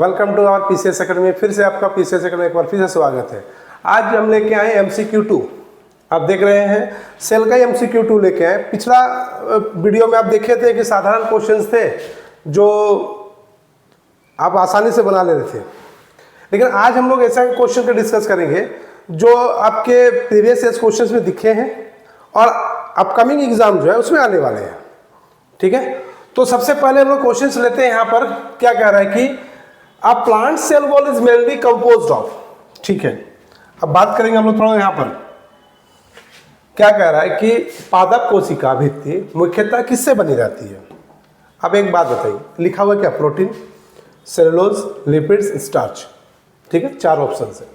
Welcome to our PCS academy. फिर से आपका पीसीएस अकेडमी एक बार फिर से स्वागत है। आज हम लेके आए एमसीक्यू 2। आप देख रहे हैं सेल का एमसीक्यू 2 लेके आए। पिछला वीडियो में आप देखे थे कि साधारण क्वेश्चंस थे जो आप आसानी से बना ले रहे थे, लेकिन आज हम लोग ऐसा क्वेश्चन का डिस्कस करेंगे जो आपके प्रीवियस ईयर क्वेश्चंस में दिखे हैं और अपकमिंग एग्जाम जो है उसमें आने वाले हैं। ठीक है, तो सबसे पहले हम लोग क्वेश्चंस लेते हैं। यहाँ पर क्या कह रहा है कि A plant cell wall is mainly composed of। ठीक है, अब बात करेंगे हम लोग थोड़ा यहाँ पर क्या कह रहा है कि पादप कोशिका भित्ति मुख्यतः किससे बनी रहती है। अब एक बात बताइए, लिखा हुआ क्या? Protein, cellulose, lipids, starch. ठीक है, चार ऑप्शन है।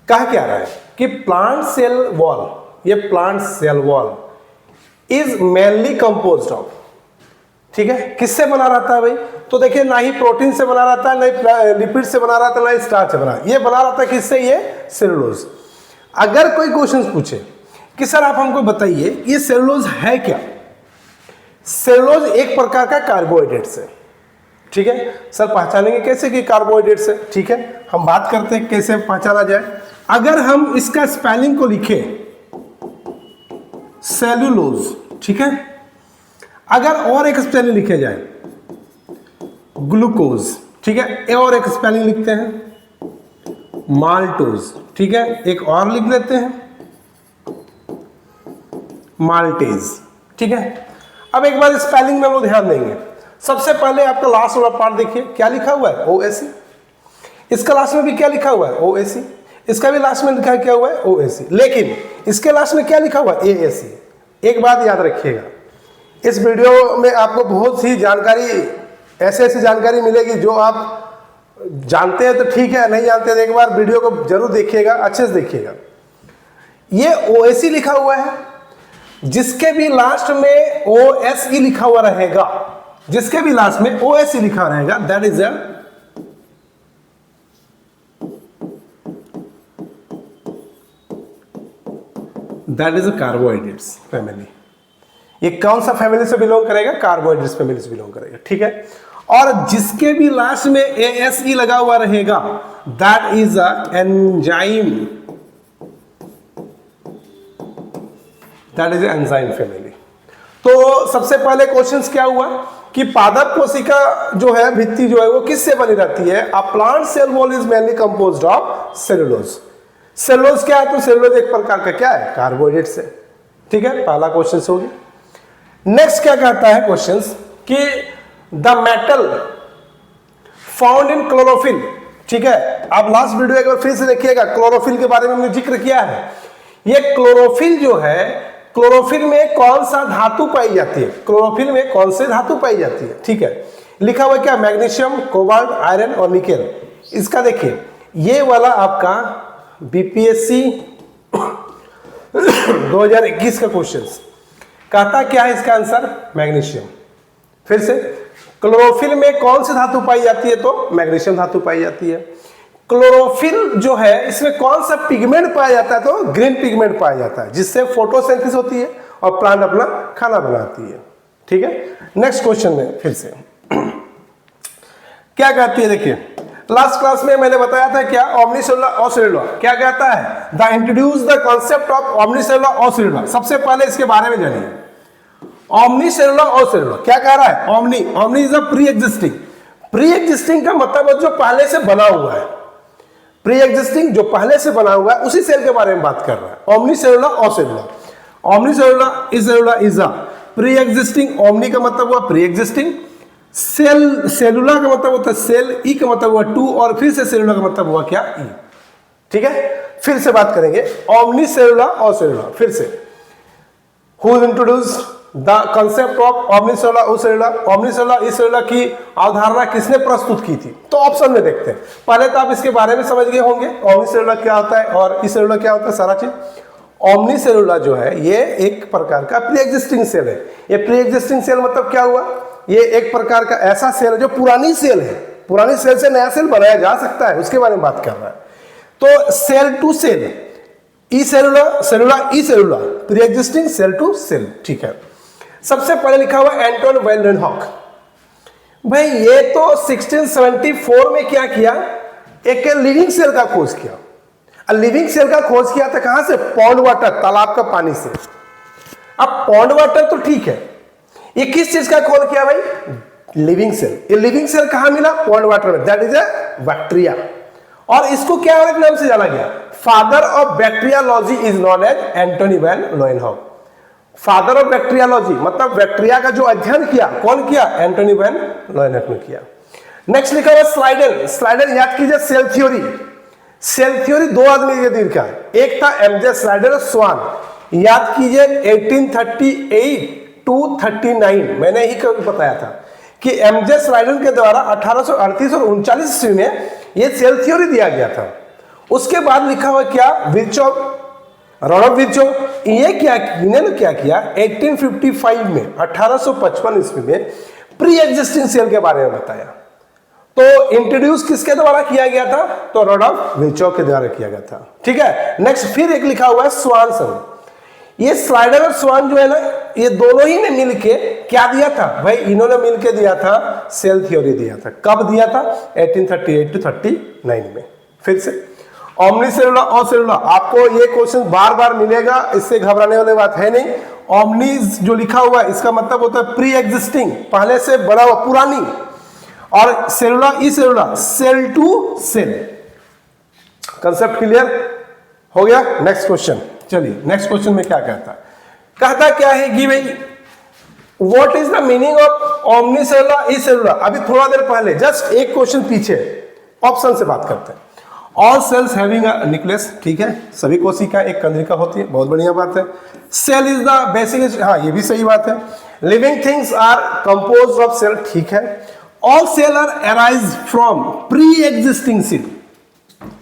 कहा क्या रहा है कि प्लांट सेल वॉल, ये plant cell wall is mainly composed of. ठीक है, किससे बना रहता है भाई? तो देखिए, ना ही प्रोटीन से बना रहता है, ना ही लिपिड से बना रहता है, ना ही स्टार्च से बना। ये बना रहता है किससे? ये सेलुलोज। अगर कोई क्वेश्चन पूछे कि सर आप हमको बताइए ये सेलुलोज है क्या? सेलुलोज एक प्रकार का कार्बोहाइड्रेट्स है। ठीक है सर, पहचानेंगे कैसे कि कार्बोहाइड्रेट्स है? ठीक है, हम बात करते हैं कैसे पहचाना जाए। अगर हम इसका स्पेलिंग को लिखे सेलुलोज, ठीक है, अगर और एक स्पेलिंग लिखे जाए ग्लूकोज, ठीक है, और एक स्पेलिंग लिखते हैं माल्टोज, ठीक है, एक और लिख लेते हैं माल्टेज। ठीक है, अब एक बार स्पेलिंग में हम लोग ध्यान देंगे। सबसे पहले आपका लास्ट वाला पार्ट देखिए, क्या लिखा हुआ है? OAC। इसका लास्ट में भी क्या लिखा हुआ है? OAC। इसका भी लास्ट में लिखा है क्या हुआ है? OAC। लेकिन इसके लास्ट में क्या लिखा हुआ है? AAC। एक बात याद रखिएगा, इस वीडियो में आपको बहुत सी जानकारी, ऐसी जानकारी मिलेगी जो आप जानते हैं तो ठीक है, नहीं जानते तो एक बार वीडियो को जरूर देखिएगा, अच्छे से देखिएगा। ये OAC लिखा हुआ है, जिसके भी लास्ट में OSE लिखा हुआ रहेगा, जिसके भी लास्ट में OSE लिखा रहेगा, that is a carbohydrates family. ये कौन सा फैमिली से बिलोंग करेगा? कार्बोहाइड्रेट्स फैमिली से बिलोंग करेगा। ठीक है, और जिसके भी लास्ट में ASE लगा हुआ रहेगा, that is a enzyme, that is enzyme family. तो सबसे पहले क्वेश्चंस क्या हुआ कि पादप कोशिका जो है, भित्ति जो है, वो किससे बनी रहती है? A plant cell wall is mainly composed of cellulose. Cellulose क्या है? तो सेलुलोज एक प्रकार का क्या है? कार्बोहाइड्रेट से। ठीक है, पहला क्वेश्चन हो गया। नेक्स्ट क्या कहता है क्वेश्चंस कि the metal found in chlorophyll. ठीक है, आप लास्ट वीडियो एक बार फिर से देखिएगा, क्लोरोफिल के बारे में हमने जिक्र किया है। ये क्लोरोफिल जो है, क्लोरोफिल में कौन सा धातु पाई जाती है? क्लोरोफिल में कौन से धातु पाई जाती है? ठीक है, लिखा हुआ क्या? मैग्नीशियम, कोबाल्ट, आयरन और निकेल। इसका देखिए, ये वाला आपका BPSC 2021 का क्वेश्चन कहता क्या है? इसका आंसर मैग्नीशियम। फिर से, क्लोरोफिल में कौन सी धातु पाई जाती है? तो मैग्नीशियम धातु पाई जाती है। क्लोरोफिल जो है, इसमें कौन सा पिगमेंट पाया जाता है? तो ग्रीन पिगमेंट पाया जाता है, जिससे फोटोसिंथेसिस होती है और प्लांट अपना खाना बनाती है। ठीक है, नेक्स्ट क्वेश्चन में फिर से क्या कहती है? देखिए, लास्ट क्लास में मैंने बताया था क्या? ओमनीसेलुलर ऑसिलेला। क्या कहता है? The introduce the concept of ओमनीसेलुलर ऑसिलेला। सबसे पहले इसके बारे में जानिए। ओमनीसेलुलर ऑसिलेला क्या कह रहा है? Omni is a pre existing. Pre existing का मतलब जो पहले से बना हुआ है, प्री एग्जिस्टिंग जो पहले से बना हुआ है, उसी सेल के बारे में बात कर रहा है। ओमनीसेलुलर ऑसिलेला, ओमनीसेलुलर इज अ प्री एग्जिस्टिंग। ओमनी का मतलब हुआ प्री एग्जिस्टिंग, सेल, सेलुलर का मतलब होता है सेल, ई का मतलब हुआ टू, और फिर से सेलुलर का मतलब हुआ क्या? ई। ठीक है, फिर से बात करेंगे ओमनीसेलुलर ऑसिलेला। फिर से, who introduced the concept of ओमनीसेलुलर ऑसिलेला? ओमनीसेलुलर ऑसिलेला की अवधारणा किसने प्रस्तुत की थी? तो ऑप्शन में देखते हैं। पहले तो आप इसके बारे में समझ गए होंगे, ओमनीसेलुलर क्या होता है और इसेलुलर क्या होता है, सारा चीज। ओमनीसेलुलर जो है, ये एक प्रकार का प्री एग्जिस्टिंग सेल है। ये प्री एग्जिस्टिंग सेल मतलब क्या हुआ? ये एक प्रकार का ऐसा सेल है जो पुरानी सेल है, पुरानी सेल से नया सेल बनाया जा सकता है, उसके बारे में बात कर रहा है। तो सेल टू सेल, ई सेलुलर, सेलुलर ई cellular, pre existing, cell to cell. ठीक है, सबसे पहले लिखा हुआ एंटोन वैन लेeuwenhoek। भाई ये तो 1674 में क्या किया, एक लिविंग सेल का खोज किया। लिविंग सेल का खोज किया था कहां से, पॉन्ड वाटर, तालाब का पानी से। अब पॉन्ड वाटर तो ठीक है, ये किस चीज का खोज किया भाई, लिविंग सेल। ये लिविंग सेल कहां मिला, पॉन्ड वाटर में, दैट इज ए बैक्टीरिया। और इसको क्या और एक नाम से जाना गया, father of bacteriology is known as Antonie van Leeuwenhoek. Father of bacteriology मतलब बैक्टीरिया का जो अध्ययन किया, कौन किया, एंटोनी वैन लोएनहॉफ ने किया। नेक्स्ट लिखा हुआ स्लाइडल। स्लाइडल याद कीजिए, सेल थ्योरी। सेल थ्योरी दो आदमी के दिन का, एक था एमजे स्लाइडल और स्वान। याद कीजिए 1838 टू 39 मैंने ही बताया था कि एमजे स्लाइडल के द्वारा 1838 और 39 ईस्वी में ये सेल थ्योरी दिया गया था। उसके बाद लिखा हुआ क्या, विर्चो, रॉडॉल्फ विर्चो। ये क्या, इन्होंने क्या किया 1855 में, 1855 ईस्वी में प्री एग्जिस्टिंग सेल के बारे में बताया। तो इंट्रोड्यूस किसके द्वारा किया गया था, तो रॉडॉल्फ विर्चो के द्वारा किया गया था। ठीक है, नेक्स्ट फिर एक लिखा हुआ है स्वानसन। ये स्लाइडर और स्वान जो है ना, ये दोनों ही ने मिलके क्या दिया था भाई, इन्होंने मिलके दिया था सेल थ्योरी दिया था। कब दिया था, 1838 टू 39 में। फिर से ओमनी सेलुलर और सेलुलर, आपको ये क्वेश्चन बार बार मिलेगा, इससे घबराने वाली बात है नहीं। ओमनीज जो लिखा हुआ है इसका मतलब होता है प्री एग्जिस्टिंग, पहले से बड़ा हुआ, पुरानी। और सेलुलर ई cellular, cell to cell. Concept clear हो गया। नेक्स्ट क्वेश्चन, चलिए नेक्स्ट क्वेश्चन में क्या कहता क्या है कि भाई what is the meaning of omni cellular ई सेलुलर। अभी थोड़ा देर पहले जस्ट एक क्वेश्चन पीछे ऑप्शन से बात करते हैं। All sales having a nucleus, ठीक है, सभी कोशिका एक कंद्रिका होती है, बहुत बढ़िया बात है। सेल इज द बेसिक, हाँ ये भी सही बात है। Living things are composed of cell, ठीक है। All cell are arise from pre existing cell,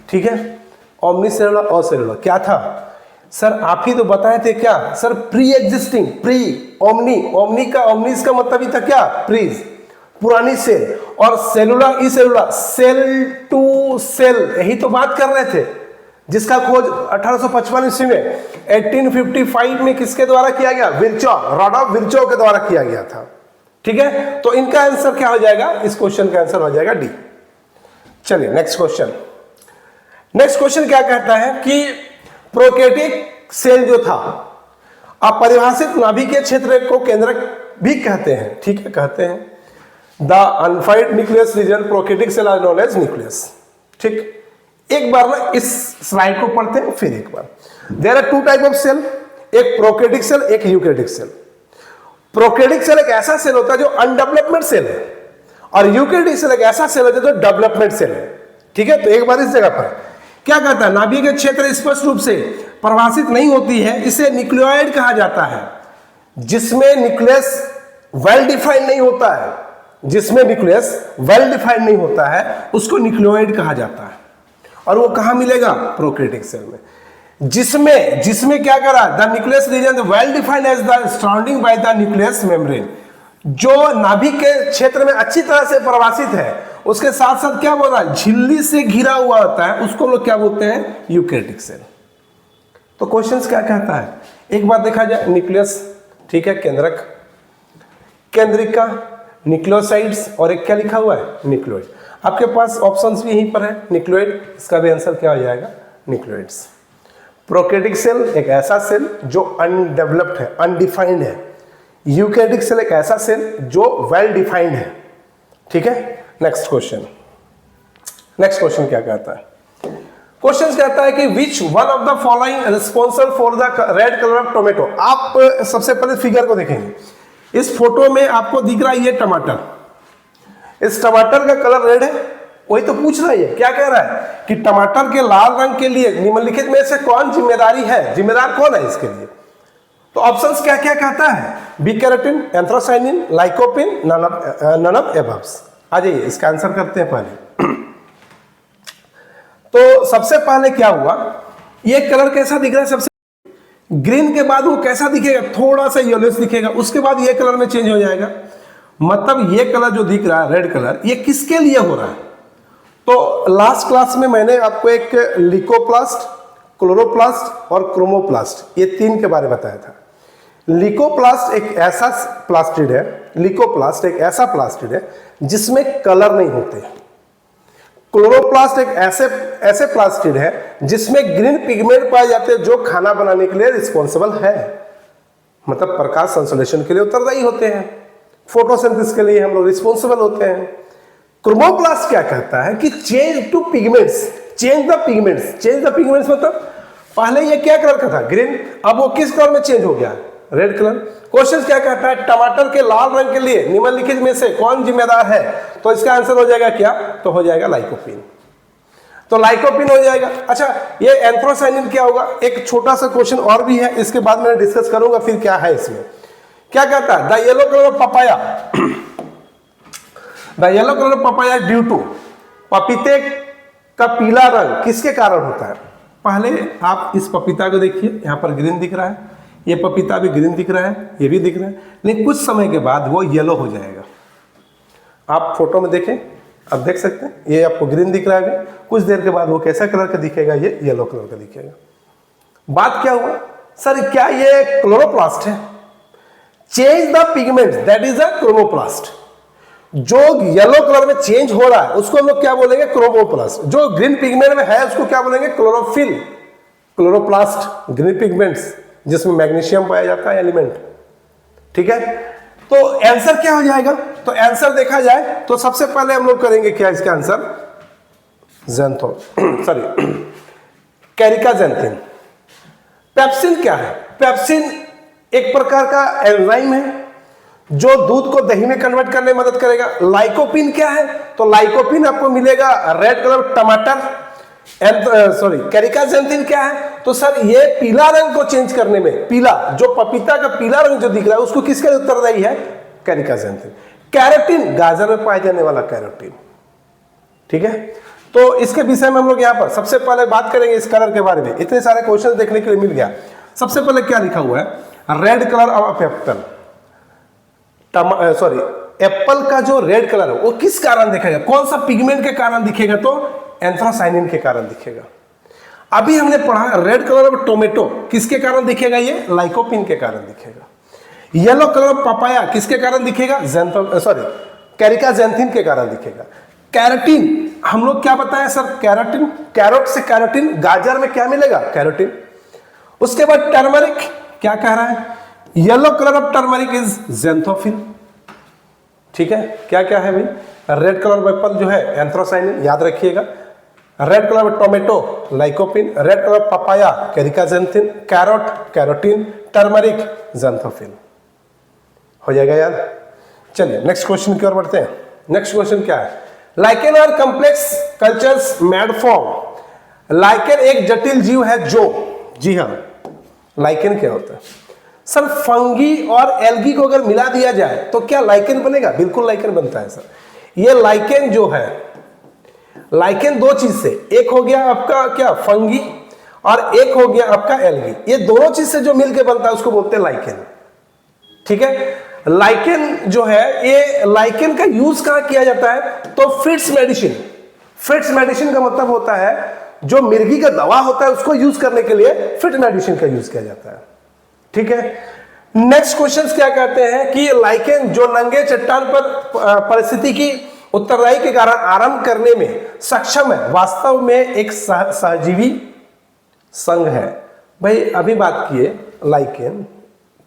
ठीक है। ओमनी सेलुलर और सेलुलर क्या था सर, आप ही तो बताए थे क्या sir, pre existing, pre omni, omni का ओमनीस का मतलब ही था क्या, प्रीज, पुरानी सेल। और सेलुलर ई सेलुलर, सेल टू सेल, यही तो बात कर रहे थे, जिसका खोज 1855 ईस्वी में 1855 में किसके द्वारा किया गया, विर्चो, रॉडॉल्फ विर्चो के द्वारा किया गया था। ठीक है, तो इनका आंसर क्या हो जाएगा, इस क्वेश्चन का आंसर हो जाएगा डी। चलिए नेक्स्ट क्वेश्चन। नेक्स्ट क्वेश्चन क्या कहता है कि प्रोकैरियोटिक सेल जो था, अपरिभाषित नाभिकीय क्षेत्र को केंद्रक भी कहते हैं, ठीक है, कहते हैं। The unified nucleus region prokaryotic cell are known as nucleus. ठीक, एक बार ना इस स्लाइड को पढ़ते हैं फिर एक बार। There are two type of cell, एक प्रोकैरियोटिक सेल, एक यूकैरियोटिक सेल। प्रोकैरियोटिक सेल एक ऐसा सेल होता है जो अनडेवलपमेंट सेल है, और यूकैरियोटिक सेल एक ऐसा सेल होता है जो डेवलपमेंट सेल है। ठीक है, तो एक बार इस जगह पर क्या कहता है, नाभिकीय क्षेत्र स्पष्ट रूप से परिभाषित नहीं होती है, इसे न्यूक्लियोइड कहा जाता है। जिसमें न्यूक्लियस वेल डिफाइंड नहीं होता है, जिसमें न्यूक्लियस वेल डिफाइंड नहीं होता है उसको न्यूक्लियोइड कहा जाता है। और वो कहां मिलेगा, प्रोकैरियोटिक सेल में। जिसमें क्या करा, the nucleus region well defined as the surrounding by the nucleus membrane, जो नाभिक के क्षेत्र में अच्छी तरह से परिभाषित है, उसके साथ साथ क्या बोल रहा है, झिल्ली से घिरा हुआ होता है, उसको लोग क्या बोलते हैं, यूकैरियोटिक सेल। तो क्वेश्चंस क्या कहता है, एक बार देखा जाए, न्यूक्लियस, ठीक है, केंद्रक, केंद्रिका, न्यूक्लियोसाइड्स, और एक क्या लिखा हुआ है, न्यूक्लियोइड। आपके पास ऑप्शंस भी यहीं पर है, न्यूक्लियोइड, इसका भी आंसर क्या हो जाएगा, न्यूक्लियोइड्स। प्रोकैरियोटिक सेल एक ऐसा सेल जो अनडेवलप्ड है, अनडिफाइंड है। यूकैरियोटिक सेल एक ऐसा सेल जो वेल डिफाइंड है। ठीक है, नेक्स्ट क्वेश्चन। नेक्स्ट क्वेश्चन क्या कहता है, क्वेश्चन कहता है कि which one of the following responsible for the red colour of tomato. आप सबसे पहले फिगर को देखेंगे, इस फोटो में आपको दिख रहा है ये टमाटर, इस टमाटर का कलर रेड है, वही तो पूछ रहा है, क्या कह रहा है कि टमाटर के लाल रंग के लिए निम्नलिखित में से कौन जिम्मेदारी है, जिम्मेदार कौन है इसके लिए। तो ऑप्शंस क्या क्या कहता है, B carotene, anthocyanin, lycopene, none of aboves. आ जाइए इसका आंसर करते हैं पहले। तो सबसे पहले क्या हुआ, ये कलर कैसा दिख रहा है, सबसे ग्रीन के बाद वो कैसा दिखेगा, थोड़ा सा येलोइश दिखेगा, उसके बाद ये कलर में चेंज हो जाएगा। मतलब ये कलर जो दिख रहा है रेड कलर, ये किसके लिए हो रहा है। तो लास्ट क्लास में मैंने आपको एक लिकोप्लास्ट, क्लोरोप्लास्ट और क्रोमोप्लास्ट, ये तीन के बारे में बताया था। लिकोप्लास्ट एक ऐसा प्लास्टिड है, लिकोप्लास्ट एक ऐसा प्लास्टिड है जिसमें कलर नहीं होते। क्लोरोप्लास्ट एक ऐसे प्लास्टिड है जिसमें ग्रीन पिगमेंट पाए जाते हैं जो खाना बनाने के लिए रिस्पॉन्सिबल है, मतलब प्रकाश संश्लेषण के लिए उत्तरदायी होते हैं, फोटोसिंथेसिस के लिए हम लोग रिस्पॉन्सिबल होते हैं। क्रोमोप्लास्ट क्या कहता है कि change to pigments, change the pigments मतलब पहले ये क्या कलर का था, ग्रीन, अब वो किस कलर में चेंज हो गया, रेड कलर। क्वेश्चन क्या कहता है, टमाटर के लाल रंग के लिए निम्नलिखित में से कौन जिम्मेदार है, तो इसका आंसर हो जाएगा क्या, तो हो जाएगा लाइकोपीन, तो लाइकोपीन हो जाएगा। अच्छा, ये एंथ्रोसाइनिन क्या होगा, एक छोटा सा क्वेश्चन और भी है, इसके बाद मैं डिस्कस करूंगा फिर क्या है इसमें। क्या कहता है, the yellow colour of papaya, the yellow colour of papaya due to, पपीते का पीला रंग किसके कारण होता है। पहले आप इस पपीता को देखिए, यहां पर ग्रीन दिख रहा है, ये पपीता भी ग्रीन दिख रहा है, ये भी दिख रहा है, लेकिन कुछ समय के बाद वो येलो हो जाएगा। आप फोटो में देखें, आप देख सकते हैं, ये आपको ग्रीन दिख रहा है, कुछ देर के बाद वो कैसा कलर का दिखेगा, ये येलो कलर का दिखेगा। बात क्या हुआ, सर क्या ये क्लोरोप्लास्ट है, change the pigment that is a chromoplast. जो येलो कलर में चेंज हो रहा है उसको हम लोग क्या बोलेंगे, क्रोमोप्लास्ट। जो ग्रीन पिगमेंट में है उसको क्या बोलेंगे, क्लोरोफिल। क्लोरोप्लास्ट ग्रीन पिगमेंट्स जिसमें मैग्नीशियम पाया जाता है एलिमेंट, ठीक है। तो आंसर क्या हो जाएगा, तो आंसर देखा जाए तो सबसे पहले हम लोग करेंगे क्या, इसका आंसर ज़ैंथो सॉरी कैरिकाजेंथिन। पेप्सिन क्या है, पेप्सिन एक प्रकार का एंजाइम है जो दूध को दही में कन्वर्ट करने में मदद करेगा। लाइकोपिन क्या है, तो लाइकोपिन आपको मिलेगा रेड कलर टमाटर, सॉरी कैरिकाजेंथिन क्या है, तो सर ये पीला रंग को चेंज करने में, पीला जो पपीता का पीला रंग जो दिख रहा है उसको किसका उत्तरदायी है, कैरिकाजेंथिन। कैरोटीन गाजर में पाए जाने वाला कैरोटीन, ठीक है। तो इसके विषय में हम लोग यहाँ पर सबसे पहले बात करेंगे इस कलर के बारे में। इतने सारे क्वेश्चन देखने के लिए मिल गया। सबसे पहले क्या लिखा हुआ है, red colour of Apple, sorry Apple का जो रेड कलर है वो किस कारण दिखेगा, कौन सा पिगमेंट के कारण दिखेगा, तो एंथ्रोसाइनिन के कारण दिखेगा। अभी हमने पढ़ा रेड कलर ऑफ टोमेटो किसके कारण दिखेगा, ये लाइकोपिन के कारण दिखेगा। येलो कलर ऑफ पपाया किसके कारण दिखेगा, कैरिकाजेंथिन के कारण दिखेगा। कैरोटीन हम लोग क्या बताया सर, कैरोटीन, कैरोट से कैरोटीन, गाजर में क्या मिलेगा, कैरोटीन। उसके बाद टर्मरिक क्या कह रहा है, yellow colour of turmeric is xanthophyll, ठीक है। क्या क्या है भाई, रेड कलर ऑफ एप्पल जो है एंथ्रोसाइनिन, याद रखिएगा। Red colour of tomato lycopene, red colour of papaya caricaxanthin, carrot carotene, turmeric xanthophyll, हो जाएगा याद। चलिए नेक्स्ट क्वेश्चन की ओर बढ़ते हैं। नेक्स्ट क्वेश्चन क्या है, लाइकेन और complex cultures made from. Lichen एक जटिल जीव है जो, जी हाँ, लाइकेन क्या होता है सर, फंगी और एल्गी को अगर मिला दिया जाए तो क्या लाइकेन बनेगा, बिल्कुल लाइकेन बनता है सर। ये लाइकेन जो है, लाइकेन दो चीज से, एक हो गया आपका क्या फंगी और एक हो गया आपका एल्गी, ये दोनों चीज से जो मिलके बनता है उसको बोलते हैं लाइकेन, ठीक है। लाइकेन जो है, ये लाइकेन का यूज कहां किया जाता है, तो फिट्स मेडिसिन। फिट्स मेडिसिन का मतलब होता है जो मिर्गी का दवा होता है उसको यूज करने के लिए फिट मेडिसिन का यूज किया जाता है, ठीक है। नेक्स्ट क्वेश्चन क्या कहते हैं कि लाइकेन जो नंगे चट्टान पर परिस्थिति की उत्तरदायी के कारण आरंभ करने में सक्षम है, वास्तव में एक सहजीवी संघ है। भाई अभी बात किए लाइकेन,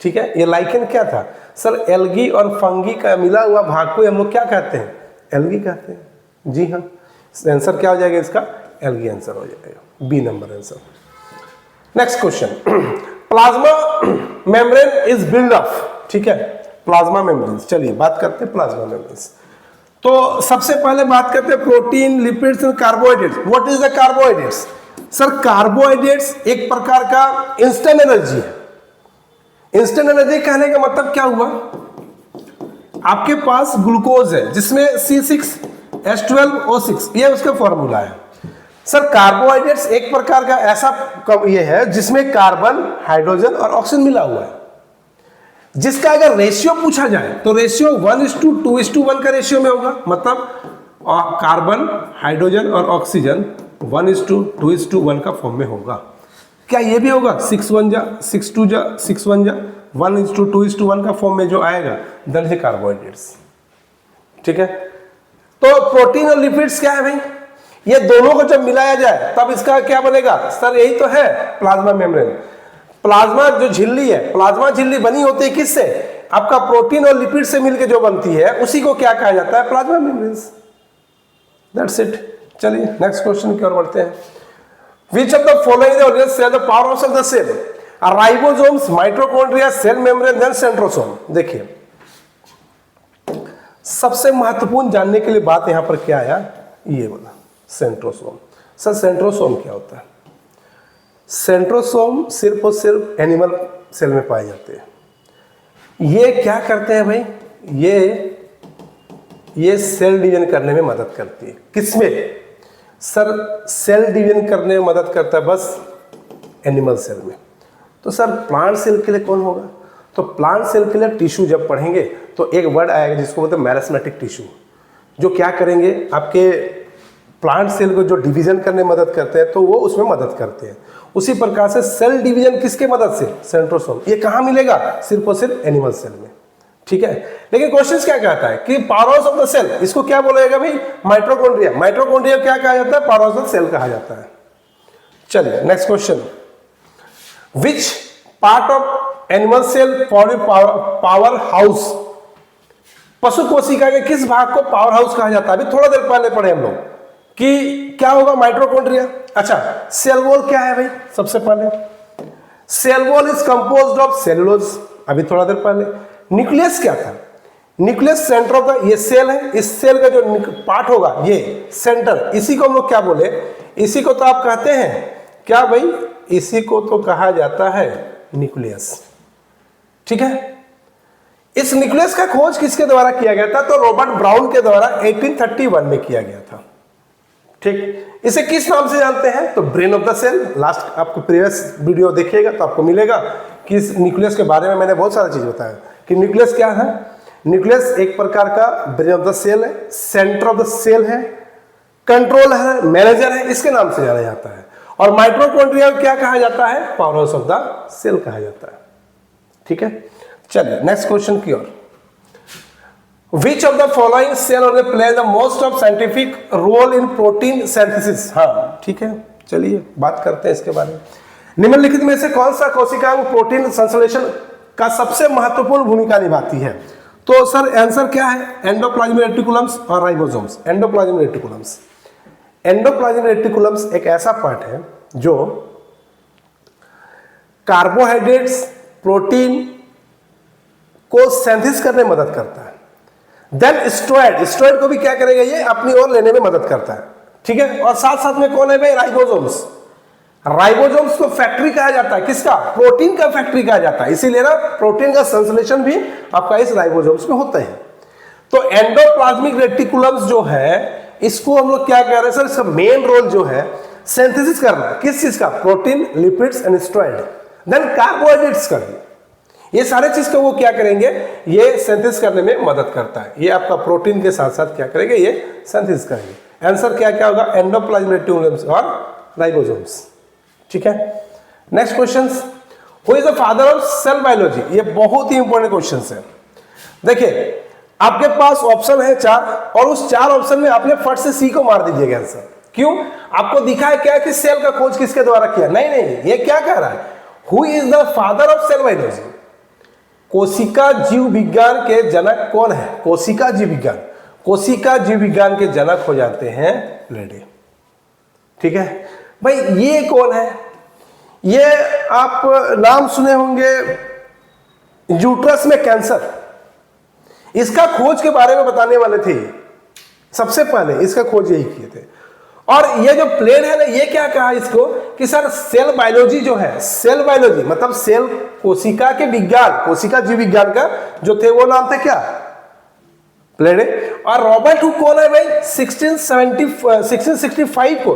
ठीक है। ये लाइकेन क्या था सर, एल्गी और फंगी का मिला हुआ भाग को हम लोग क्या कहते हैं, एल्गी कहते हैं, जी हाँ। आंसर क्या हो जाएगा इसका, एल्गी आंसर हो जाएगा, B number answer. Next question, plasma membrane is build of, ठीक है, प्लाज्मा मेम्ब्रेन। चलिए बात करते हैं प्लाज्मा मेम्ब्रेन। तो सबसे पहले बात करते हैं protein, lipids and carbohydrates. What is the carbohydrates, sir carbohydrates एक प्रकार का इंस्टेंट एनर्जी है। इंस्टेंट एनर्जी कहने का मतलब क्या हुआ, आपके पास ग्लूकोज है जिसमें C6H12O6 ये उसका फॉर्मूला है। सर कार्बोहाइड्रेट्स एक प्रकार का ऐसा ये है जिसमें कार्बन, हाइड्रोजन और ऑक्सीजन मिला हुआ है, जिसका अगर रेशियो पूछा जाए तो रेशियो 1:2:1 का रेशियो में होगा। मतलब कार्बन, हाइड्रोजन और ऑक्सीजन 1:2:1 का फॉर्म में होगा। क्या ये भी होगा 6 1 जा 6 2 जा 6 1 जा, 1:2:1 का फॉर्म में जो आएगा दैट इज कार्बोहाइड्रेट्स। ठीक है, तो प्रोटीन और लिपिड्स क्या है भाई, ये दोनों को जब मिलाया जाए तब इसका क्या बनेगा सर, यही तो है प्लाज्मा मेम्ब्रेन। प्लाज्मा जो झिल्ली है, प्लाज्मा झिल्ली बनी होती है किससे, आपका प्रोटीन और लिपिड से मिलकर जो बनती है उसी को क्या कहा जाता है, प्लाज्मा मेम्ब्रेन्स। That's it. चलिए नेक्स्ट क्वेश्चन की ओर बढ़ते हैं। Which of the following the organelles share the power of the cell? Ribosomes, mitochondria, cell membrane, then centrosome. देखिए सबसे महत्वपूर्ण जानने के लिए बात यहां पर क्या आया, ये बोला सेंट्रोसोम। सर सेंट्रोसोम क्या होता है? सेंट्रोसोम सिर्फ और सिर्फ एनिमल सेल में पाए जाते हैं। ये क्या करते हैं भाई, ये सेल डिवीजन करने में मदद करती है। किसमें सर, सेल डिवीजन करने में मदद करता है बस एनिमल सेल में। तो सर प्लांट सेल के लिए कौन होगा, तो प्लांट सेल के लिए टिश्यू जब पढ़ेंगे तो एक वर्ड आएगा जिसको बोलते हैं मैरिस्मेटिक टिश्यू, जो क्या करेंगे आपके प्लांट सेल को जो डिवीजन करने में मदद करते हैं तो वो उसमें मदद करते हैं। उसी प्रकार से सेल डिवीजन किसके मदद से, सेंट्रोसोम। ये कहाँ मिलेगा, सिर्फ और सिर्फ एनिमल सेल में। ठीक है, लेकिन क्वेश्चन क्या कहता है कि power house of the cell, इसको क्या बोलेगा भाई, माइटोकॉन्ड्रिया। माइटोकॉन्ड्रिया क्या कहा जाता है, पावर हाउस ऑफ सेल कहा जाता है। चलिए next question. Which part of animal cell power house, पशु कोशिका के किस भाग को पावर हाउस कहा जाता है? अभी थोड़ा देर पहले पढ़े हम लोग कि क्या होगा, माइटोकॉन्ड्रिया। अच्छा, सेल वॉल क्या है भाई, सबसे पहले cell wall is composed of cellulose, अभी थोड़ा देर पहले। न्यूक्लियस क्या था, न्यूक्लियस सेंटर ऑफ द, ये सेल है, इस सेल का जो पार्ट होगा ये सेंटर, इसी को हम लोग क्या बोले, इसी को तो आप कहते हैं क्या भाई, इसी को तो कहा जाता है न्यूक्लियस। ठीक है, इस न्यूक्लियस का खोज किसके द्वारा किया गया था, तो रॉबर्ट ब्राउन के द्वारा 1831 में किया गया था। ठीक, इसे किस नाम से जानते हैं, तो brain of the cell. Last आपको प्रीवियस वीडियो देखिएगा तो आपको मिलेगा कि इस न्यूक्लियस के बारे में मैंने बहुत सारा चीज बताया कि न्यूक्लियस क्या है। न्यूक्लियस एक प्रकार का ब्रेन ऑफ द सेल है, सेंटर ऑफ द सेल है, कंट्रोल है, मैनेजर है, इसके नाम से जाना जाता है। और माइटोकॉन्ड्रिया क्या कहा जाता है, power house of the cell कहा जाता है। ठीक है, चलिए नेक्स्ट क्वेश्चन की ओर। Which of the following cell organ play the most of scientific role in protein synthesis? हाँ ठीक है, चलिए बात करते हैं इसके बारे में। निम्नलिखित में से कौन सा कोशिकांग प्रोटीन संश्लेषण का सबसे महत्वपूर्ण भूमिका निभाती है? तो सर आंसर क्या है, एंडोप्लाज्मिक रेटिकुलम्स और ribosomes. Endoplasmic reticulums, endoplasmic reticulums एक ऐसा पार्ट है जो कार्बोहाइड्रेट्स, प्रोटीन को सिंथेसिस करने में मदद करता है। देन स्टेरॉइड, स्टेरॉइड को भी क्या करेगा, ये अपनी ओर लेने में मदद करता है। ठीक है, और साथ साथ में कौन है भाई, राइबोसोम्स। राइबोसोम्स को फैक्ट्री कहा जाता है, किसका, प्रोटीन का फैक्ट्री कहा जाता है। इसीलिए ना प्रोटीन का संश्लेषण भी आपका इस राइबोसोम्स में होता है। तो एंडोप्लाज्मिक रेटिकुलम्स जो है इसको हम लोग क्या कह रहे हैं सर, इसका मेन रोल जो है सिंथेसिस करना, किस चीज का, protein, lipids and steroid, then carbohydrates का भी। ये सारे चीज को वो क्या करेंगे, ये सिंथेसिस करने में मदद करता है। ये आपका प्रोटीन के साथ साथ क्या करेंगे, ये सिंथेसिस करेंगे। आंसर क्या क्या होगा, एंडोप्लाज्मिक रेटिकुलम्स और राइबोसोम्स। ठीक है, next question, who is the father of cell biology. ये बहुत ही इंपॉर्टेंट क्वेश्चन है। देखिए आपके पास ऑप्शन है 4 और उस 4 ऑप्शन में आपने फट से सी को मार दीजिएगा आंसर। क्यों, आपको दिखा है क्या कि सेल का खोज किसके द्वारा किया, नहीं, ये क्या कह रहा है, who is the father of cell biology. कोशिका जीव विज्ञान के जनक कौन है, कोशिका जीव विज्ञान, कोशिका जीव विज्ञान के जनक हो जाते हैं प्लेडे। ठीक है भाई, ये कौन है, ये आप नाम सुने होंगे, यूट्रस में कैंसर, इसका खोज के बारे में बताने वाले थे। सबसे पहले इसका खोज यही किए थे। और ये जो प्लेन है ना, ये क्या कहा इसको कि सर सेल बायोलॉजी जो है, सेल बायोलॉजी मतलब सेल, कोशिका के विज्ञान, कोशिका जीव विज्ञान का जो थे वो नाम थे क्या, प्लेडे। और रॉबर्ट हुक कौन है भाई, 1665 को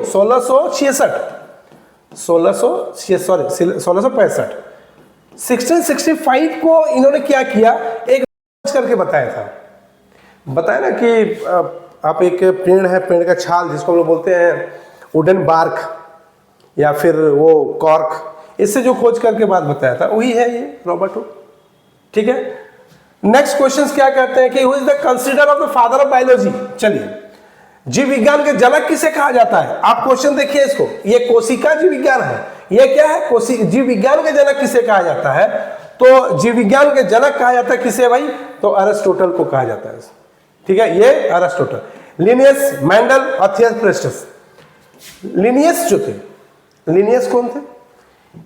1665 को इन्होंने क्या किया, एक करके बताया था। बताया ना कि आप एक पेड़ है, पेड़ का छाल जिसको हम लोग बोलते हैं वुडन बार्क या फिर वो कॉर्क, इससे जो खोज करके बात बताया था वही है ये रॉबर्ट हुक। ठीक है। नेक्स्ट क्वेश्चन क्या कहते हैं कि who is the consider of the father of biology. चलिए, जीव विज्ञान के जनक किसे कहा जाता है? आप क्वेश्चन देखिए इसको, ये कोशिका जीव विज्ञान है, ये क्या है? जीव विज्ञान के जनक किसे कहा जाता है? तो जीव विज्ञान के जनक कहा जाता है किसे भाई? तो अरिस्टोटल को कहा जाता है, ठीक है, ये अरिस्टोटल। लिनियस, मेंडल और थियोफ्रास्टस। लिनियस जो थे, लिनियस कौन थे?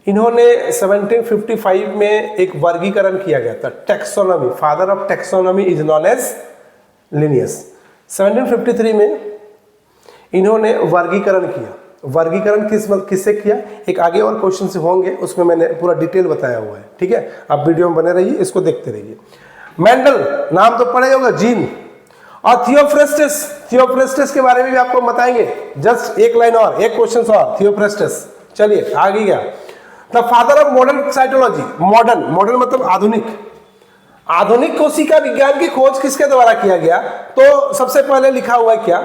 इन्होंने 1755 में एक वर्गीकरण किया गया था, taxonomy. Father of taxonomy is known as Linnaeus. 1753 में इन्होंने वर्गीकरण किया। वर्गीकरण किससे किया? एक आगे और क्वेश्चन से होंगे, उसमें मैंने पूरा डिटेल बताया हुआ है, ठीक है। आप वीडियो में बने रहिए, इसको देखते रहिए। मेंडल, नाम तो पढ़े होगा, जीन। और थियोफ्रास्टस, थियोफ्रास्टस के बारे में भी आपको बताएंगे, जस्ट एक लाइन और, एक क्वेश्चन और, थियोफ्रास्टस। चलिए आगे गया। The father of modern cytology. Modern, modern मतलब आधुनिक। आधुनिक कोशिका विज्ञान की खोज किसके द्वारा किया गया? तो सबसे पहले लिखा हुआ है क्या?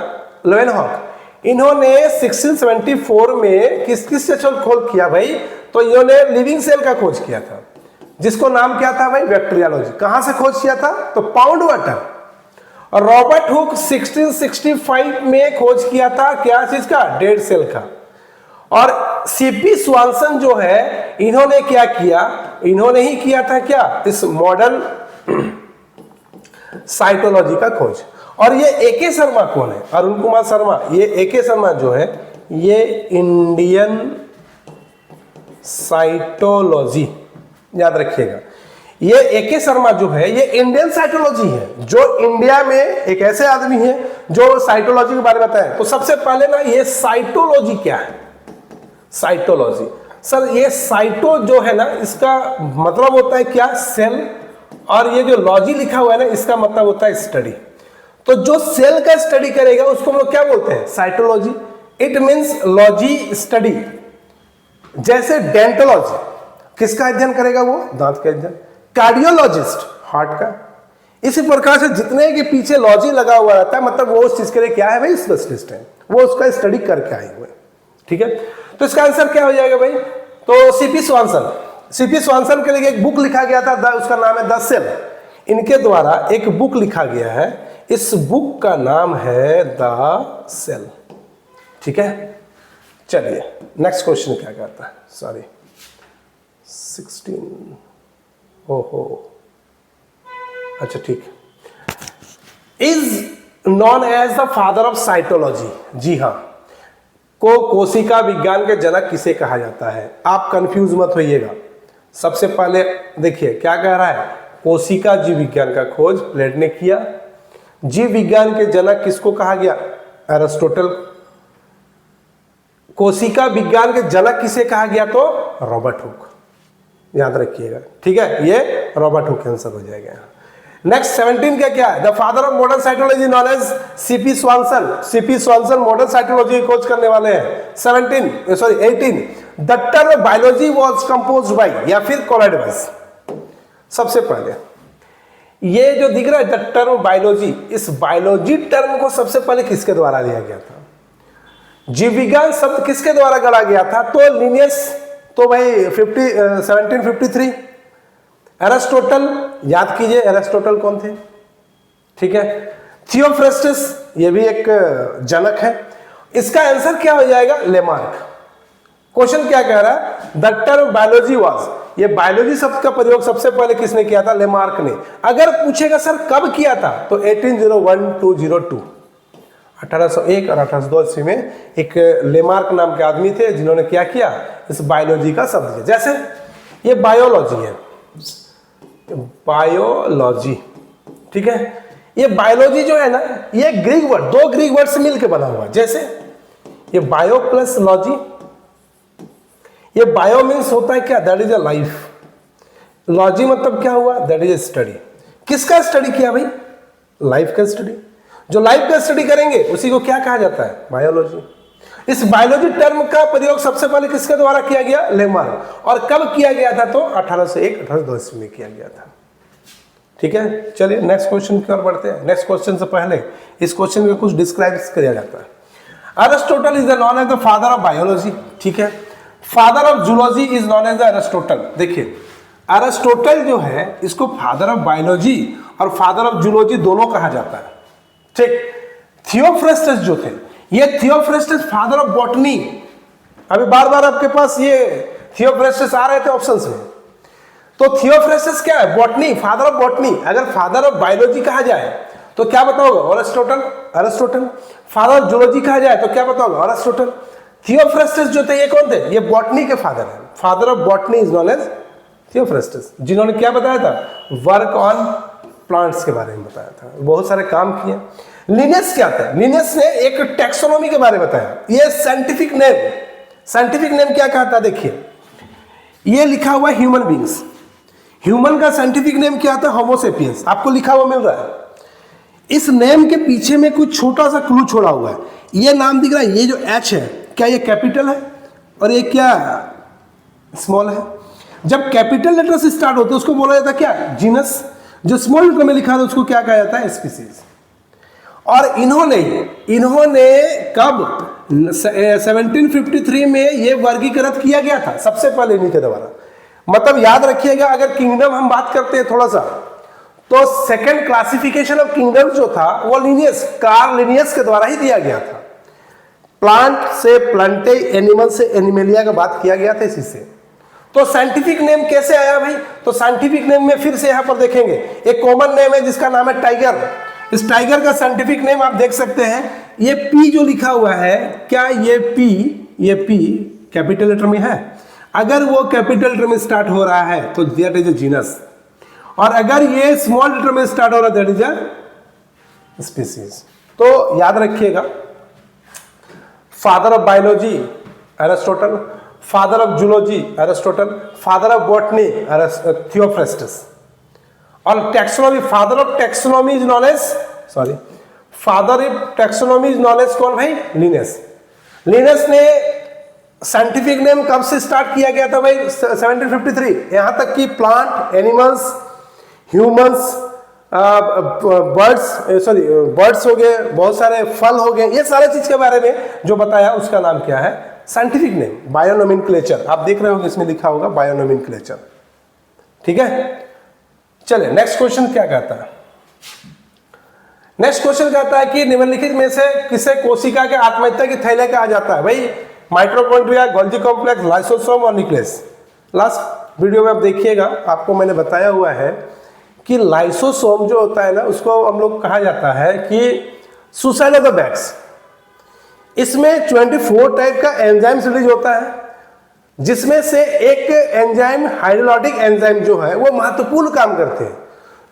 लेवेनहॉक। इन्होंने 1674 में किस से खोज किया भाई? तो इन्होंने लिविंग सेल का खोज किया था, जिसको नाम क्या था भाई? बैक्टीरियोलॉजी। कहां से खोज किया था? तो पाउंड वाटर। और रॉबर्ट हुक 1665 में खोज किया था क्या चीज का? डेड सेल का। और सीपी स्वानसन जो है, इन्होंने क्या किया? इन्होंने ही किया था क्या? इस मॉडर्न साइटोलॉजी का खोज। और ये एके शर्मा कौन है? अरुण कुमार शर्मा। ये एके शर्मा जो है, ये इंडियन साइटोलॉजी, याद रखिएगा। ये एके शर्मा जो है, ये इंडियन साइटोलॉजी है, जो इंडिया में एक ऐसे आदमी है जो साइटोलॉजी के बारे में बताए। तो सबसे पहले ना, ये साइटोलॉजी क्या है? साइटोलॉजी, सर ये साइटो जो है ना, इसका मतलब होता है क्या? सेल। और ये जो लॉजी लिखा हुआ है ना, इसका मतलब होता है स्टडी। तो जो सेल का स्टडी करेगा उसको हम लोग क्या बोलते हैं? Cytology. It means logy study. जैसे डेंटोलॉजी, किसका अध्ययन करेगा? वो दांत का अध्ययन। कार्डियोलॉजिस्ट, हार्ट का। इसी प्रकार से जितने के पीछे लॉजी लगा हुआ रहता है, मतलब वो उस चीज के लिए क्या है भाई? स्पेशलिस्ट है, वो उसका स्टडी करके आए हुए, ठीक है। तो इसका आंसर क्या हो जाएगा भाई? तो सीपी स्वानसन। सीपी स्वानसन के लिए एक बुक लिखा गया था, उसका नाम है द सेल। इनके द्वारा एक बुक लिखा गया है, इस बुक का नाम है द सेल, ठीक है। चलिए नेक्स्ट क्वेश्चन क्या कहता है? सॉरी 16, ओहो, अच्छा ठीक। Is known as the father of cytology. जी हाँ, को कोशिका विज्ञान के जनक किसे कहा जाता है? आप कंफ्यूज मत होइएगा। सबसे पहले देखिए क्या कह रहा है? कोशिका जीव विज्ञान का खोज प्लेट ने किया। जीव विज्ञान के जनक किसको कहा गया? अरिस्टोटल। कोशिका विज्ञान के जनक किसे कहा गया? तो रॉबर्ट हुक, याद रखिएगा, ठीक है। ये रॉबर्ट हुक आंसर हो जाएगा। नेक्स्ट 17 का क्या है? The father of modern cytology known as CP Swanson. CP Swanson modern cytology की खोज करने वाले हैं। 18 the term biology was composed by, या फिर कोलाइड वाइज। सबसे पहले ये जो दिख रहा है द टर्म बायोलॉजी, इस बायोलॉजी टर्म को सबसे पहले किसके द्वारा लिया गया था? जीव विज्ञान शब्द किसके द्वारा गढ़ा गया था? तो लिनियस, तो भाई 1753। एरिस्टोटल, याद कीजिए एरिस्टोटल कौन थे, ठीक है। थियोफ्रास्टस, ये भी एक जनक है। इसका आंसर क्या हो जाएगा? लेमार्क। क्वेश्चन क्या कह रहा है? द टर्म बायोलॉजी वाज, ये बायोलॉजी शब्द का प्रयोग सबसे पहले किसने किया था? लेमार्क ने। अगर पूछेगा सर कब किया था, तो 1801-202, 1801 और 1802 ईस्वी में एक लेमार्क नाम के आदमी थे, जिन्होंने क्या किया? इस बायोलॉजी का शब्द किया। जैसे ये बायोलॉजी है, बायोलॉजी, ठीक है। ये बायोलॉजी जो है ना, ये ग्रीक वर्ड, दो ग्रीक वर्ड से मिलकर बना हुआ। जैसे ये बायो प्लस लॉजी, ये बायो मीन्स होता है क्या? That is a life. Logy मतलब क्या हुआ? That is a study. किसका स्टडी किया भाई? लाइफ का स्टडी। जो लाइफ का स्टडी करेंगे उसी को क्या कहा जाता है? बायोलॉजी। इस बायोलॉजी टर्म का प्रयोग सबसे पहले किसके द्वारा किया गया? लेमार्क। और कब किया गया था? तो 1801-1802 ईस्वी में किया गया था, ठीक है। चलिए नेक्स्ट क्वेश्चन की ओर बढ़ते हैं। नेक्स्ट क्वेश्चन से पहले इस क्वेश्चन में कुछ डिस्क्राइब किया जाता है। Aristotle is the known as the father of biology, ठीक है। Father of zoology is known as the Aristotle. देखिए अरिस्टोटल जो है इसको फादर ऑफ बायोलॉजी और फादर ऑफ जूलॉजी दोनों कहा जाता है, ठीक। थियोफ्रेस्टस जो थे, ये थियोफ्रेस्टस फादर ऑफ बॉटनी। अभी बार बार आपके पास ये थियोफ्रेस्टस आ रहे थे ऑप्शंस में, तो थियोफ्रेस्टस क्या है? Botany, father of botany. अगर फादर ऑफ बायोलॉजी कहा जाए तो क्या बताओगे? अरिस्टोटल। फादर ऑफ जूलॉजी कहा जाए तो क्या बताओगे? अरिस्टोटल। थियोफ्रेस्टस जो थे ये कौन थे? ये बॉटनी के फादर हैं। Father of botany is known as Theophrastus, जिन्होंने क्या बताया था? वर्क ऑन प्लांट्स के बारे में बताया था, बहुत सारे काम किए। लिनियस क्या था? लिनियस ने एक टैक्सोनॉमी के बारे में बताया। ये साइंटिफिक नेम क्या कहता है? देखिए ये लिखा हुआ ह्यूमन बींग्स। ह्यूमन का साइंटिफिक नेम क्या था? होमो सेपियंस। आपको लिखा हुआ मिल रहा है। इस नेम के पीछे में कुछ छोटा सा क्लू छोड़ा हुआ है। ये नाम दिख रहा है, ये जो एच है, क्या ये कैपिटल है और ये क्या स्मॉल है? जब कैपिटल लेटर से स्टार्ट होते हैं उसको बोला जाता है क्या? जीनस। जो स्मॉल लेटर में लिखा है उसको क्या कहा जाता है? स्पीसीज। और इन्होंने कब 1753 में ये वर्गीकृत किया गया था, सबसे पहले इन्हीं के द्वारा। मतलब याद रखिएगा, अगर किंगडम हम बात करते हैं थोड़ा सा, तो सेकंड क्लासिफिकेशन ऑफ किंगडम जो था वो कार्ल लिनियस के द्वारा ही दिया गया था। प्लांट से प्लांटे, एनिमल से एनिमेलिया का बात किया गया था इसी से। तो साइंटिफिक नेम कैसे आया भाई? तो साइंटिफिक नेम में फिर से यहां पर देखेंगे, एक कॉमन नेम है जिसका नाम है टाइगर। इस टाइगर का साइंटिफिक नेम आप देख सकते हैं, ये पी जो लिखा हुआ है, क्या ये पी कैपिटल लेटर में है? अगर वो कैपिटल लेटर में स्टार्ट हो रहा है तो दैट इज ए जीनस, और अगर ये स्मॉल लेटर में स्टार्ट हो रहा है दैट इज ए स्पीसीज। तो याद रखिएगा, father of biology Aristotle, father of zoology Aristotle, father of botany Theophrastus, और taxonomy, father of taxonomy is known as कौन भाई? लिनियस। लिनियस ने साइंटिफिक नेम कब से स्टार्ट किया गया था भाई? 1753। यहां तक कि प्लांट, एनिमल्स, ह्यूमंस, बर्ड्स हो गए, बहुत सारे फल हो गए, ये सारे चीज के बारे में जो बताया उसका नाम क्या है? Scientific name, bionomenclature. आप देख रहे होंगे इसमें लिखा होगा बायोनोमेनक्लेचर, ठीक है। चलिए नेक्स्ट क्वेश्चन क्या कहता है? नेक्स्ट क्वेश्चन कहता है कि निम्नलिखित में से किसे कोशिका के आत्महत्या की थैले कहा जाता है? भाई माइटोकॉन्ड्रिया, गोल्गी कॉम्प्लेक्स, लाइसोसोम और न्यूक्लियस। लास्ट वीडियो में आप देखिएगा, आपको मैंने बताया हुआ है कि लाइसोसोम जो होता है ना, उसको हम लोग कहा जाता है कि सुसाइड ऑफ द बैग्स। इसमें 24 टाइप का एंजाइम रिलीज होता है, जिसमें से एक एंजाइम हाइड्रोलाइटिक एंजाइम जो है वो महत्वपूर्ण काम करते हैं,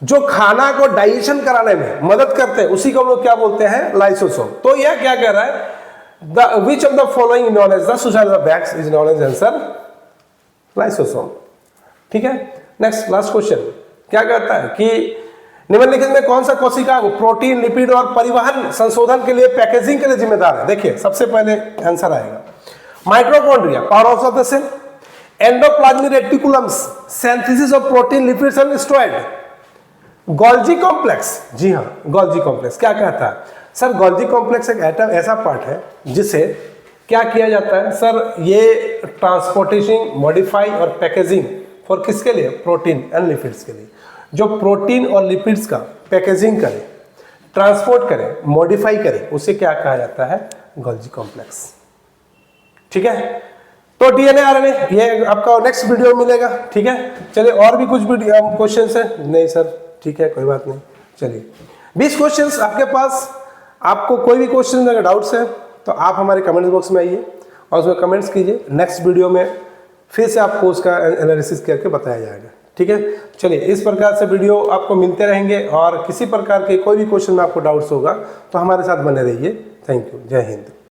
जो खाना को डाइजेशन कराने में मदद करते हैं, उसी को हम लोग क्या बोलते हैं? लाइसोसोम। तो यह क्या कह रहा है? Which of the following known as the suicide of the bags is known as answer lysosome, ठीक है। नेक्स्ट लास्ट क्वेश्चन क्या कहता है कि निम्नलिखित में कौन सा कोशिका प्रोटीन, लिपिड और परिवहन संशोधन के लिए, पैकेजिंग के लिए जिम्मेदार है? देखिए सबसे पहले आंसर आएगा mitochondria, power house of the cell, endoplasmic reticulums, synthesis of protein, lipids and steroid, Golgi complex. जी हाँ, गोल्जी कॉम्प्लेक्स क्या कहता है? सर गोल्जी कॉम्प्लेक्स एक ऐसा पार्ट है जिसे क्या किया जाता है? सर ये ट्रांसपोर्टेशन, मॉडिफाई और पैकेजिंग फॉर किसके लिए? प्रोटीन एंड लिपिड्स के लिए। जो प्रोटीन और लिपिड्स का पैकेजिंग करे, ट्रांसपोर्ट करे, मॉडिफाई करे, उसे क्या कहा जाता है? गोल्जी कॉम्प्लेक्स, ठीक है। तो डीएनए आरएनए ये आपका नेक्स्ट वीडियो मिलेगा, ठीक है। चलिए और भी कुछ क्वेश्चन है? नहीं सर, ठीक है, कोई बात नहीं। चलिए 20 क्वेश्चंस आपके पास। आपको कोई भी क्वेश्चन अगर डाउट्स है तो आप हमारे कमेंट्स बॉक्स में आइए और उसमें कमेंट्स कीजिए। नेक्स्ट वीडियो में फिर से आपको उसका एनालिसिस करके बताया जाएगा, ठीक है। चलिए इस प्रकार से वीडियो आपको मिलते रहेंगे, और किसी प्रकार के कोई भी क्वेश्चन में आपको डाउट्स होगा तो हमारे साथ बने रहिए। थैंक यू, जय हिंद।